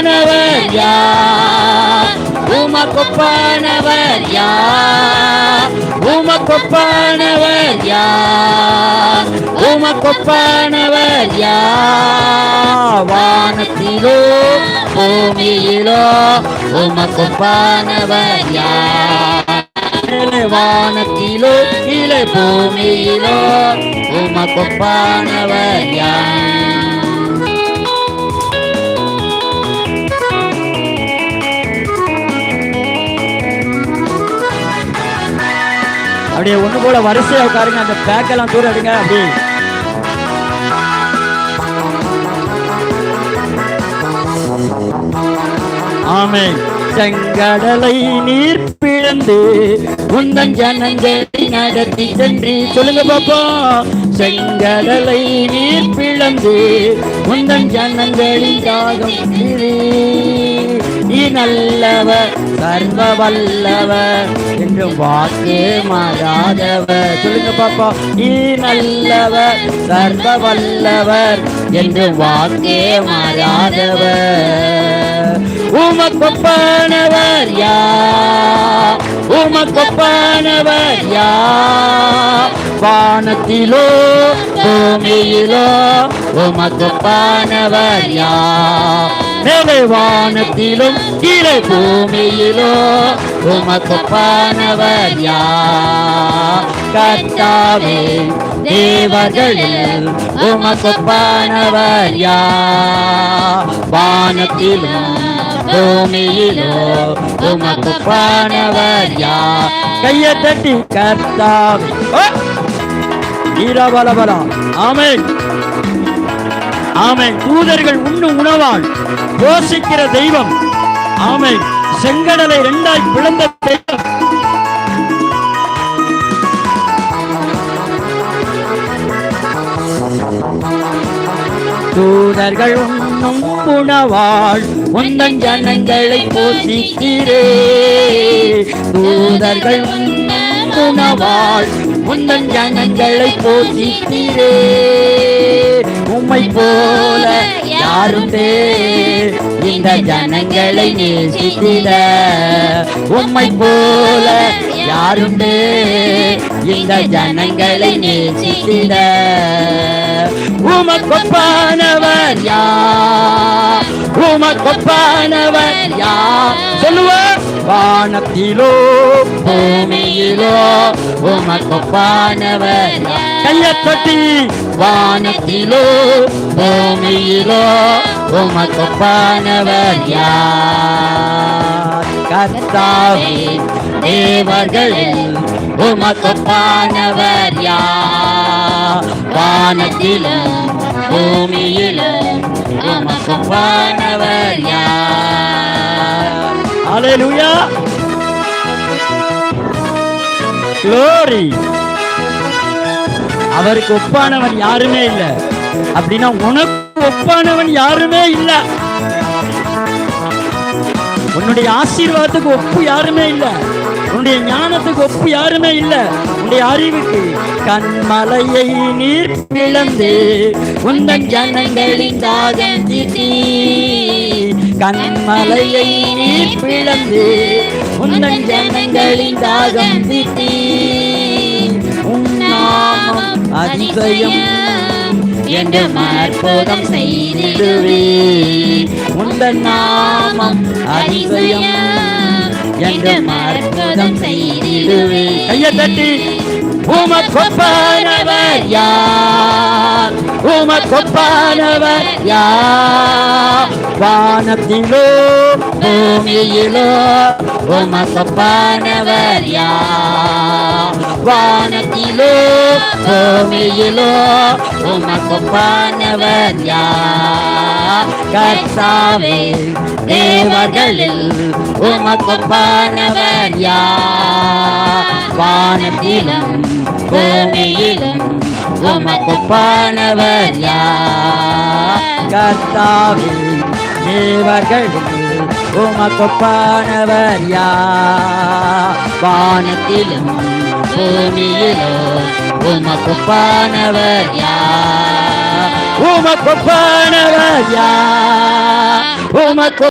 ஒப்பானவர் யார்? உமக்கொப்பானவர் யார்? உமக்கொப்பானவர் யார்? உமக்கொப்பானவர் யார்? வானத்திலோ பூமியிலோ உமக்கொப்பானவர் யார்? வானத்திலோ கீழே பூமியிலோ உமக்கொப்பானவர் யார்? அப்படியே ஒண்ணு போல வரிசையா உட்காருங்க. அந்த பேக்கெல்லாம் தூர எடுங்க. அப்படி ஆமென். செங்கடலை நீர் பிளந்து உந்தன் ஜனங்களை நடத்தி சென்று சொல்லுங்க பாப்பா. செங்கடலை நீர் பிளந்து உந்தன் ஜனங்களின் தாகம் நல்லவர் சர்வ வல்லவர் என்று வாக்கு மாறாதவர். சொல்லுங்க பாப்பா. நல்லவர் சர்வ வல்லவர் என்று வாக்கு மாறாதவர். உமக்கொப்பானவர் யார்? உமக்கொப்பானவர் யார்? வானத்திலோ பூமியிலோ உமக்கொப்பானவர் யார்? மேலே வானத்திலும் கீழே பூமியிலோ உமக்கொப்பானவர் யார்? கர்த்தாவே தேவர்களில் உமக்கொப்பானவர் யார்? வானத்திலும் பூமியிலோ உமக்கொப்பானவர் யார்? கையை தட்டி கர்த்தாவே ஈரபலபலா. ஆமென் ஆமென். தூதர்கள் உண்ணும் உணவால் போஷிக்கிற தெய்வம். ஆமென். செங்கடலை இரண்டாய் பிளந்த தெய்வம். தூதர்கள் உண்ணும் உணவால் உந்தன் ஜனங்களை போஷிக்கிறே. தூதர்கள் உண்ணும் உணவால் உந்தன் ஜனங்களை போஷிக்கிறே. உம்மை போல யாருண்டே இந்த ஜனங்களை நேசித்திட? உம்மை போல யாருண்டே இந்த ஜனங்களை நேசித்திட? உமக்கொப்பானவர் யார்? உமக்கொப்பானவர் யார்? சொல்லுவார். வானத்திலோ பூமியிலோ உமக்கொப்பானவர் யார்? கையை தட்டி வானத்திலோ பூமியிலோ உமக்கொப்பானவர் யார்? கர்த்தாவே தேவர்களில் உமக்கொப்பானவர் யார்? வானத்திலும் பூமியிலும் உமக்கொப்பானவர் யார்? ஹல்லேலூயா. க்ளோரி. அவருக்கு ஒப்பானவன் யாருமே இல்லை. அப்படின்னா உனக்கு ஒப்பானவன் யாருமே இல்லை. உன்னுடைய ஆசீர்வாதத்துக்கு ஒப்பு யாருமே இல்லை. உன்னுடைய ஞானத்துக்கு ஒப்பு யாருமே இல்லை. உன்னுடைய அறிவுக்கு கண்மலையை நீர் பிளந்து உந்தன் ஜனங்களின் தாகம் தீர்த்தி. கண்மலையை நீர் பிளந்து உந்தன் ஜனங்களின் தாகம் தீர்த்தி. உன்னாமம் அதிசயம் என்று அற்புதம் செய்திடுவே. உந்தன் நாமம் அதிசயம் என்று அற்புதம் செய்திடுவே. கையை தட்டி உமக்கொப்பானவர் யார்? உமக்கொப்பானவர் யார்? வானத்திலோ பூமியிலோ உமக்கொப்பானவர் யார்? வானத்திலோ பூமியிலோ உமக்கொப்பானவர் யார்? கர்த்தாவே தேவர்களில் உமக்கொப்பானவர் யார்? வானத்திலும் பூமியிலும் உமக்கொப்பானவர் யார்? கர்த்தாவே தேவர்களில் உமக்கொப்பானவர் யார்? வானத்திலும் பூமியிலும் உமக்கொப்பானவர் யார்? உமக்கொப்பானவர் யார்? உமக்கு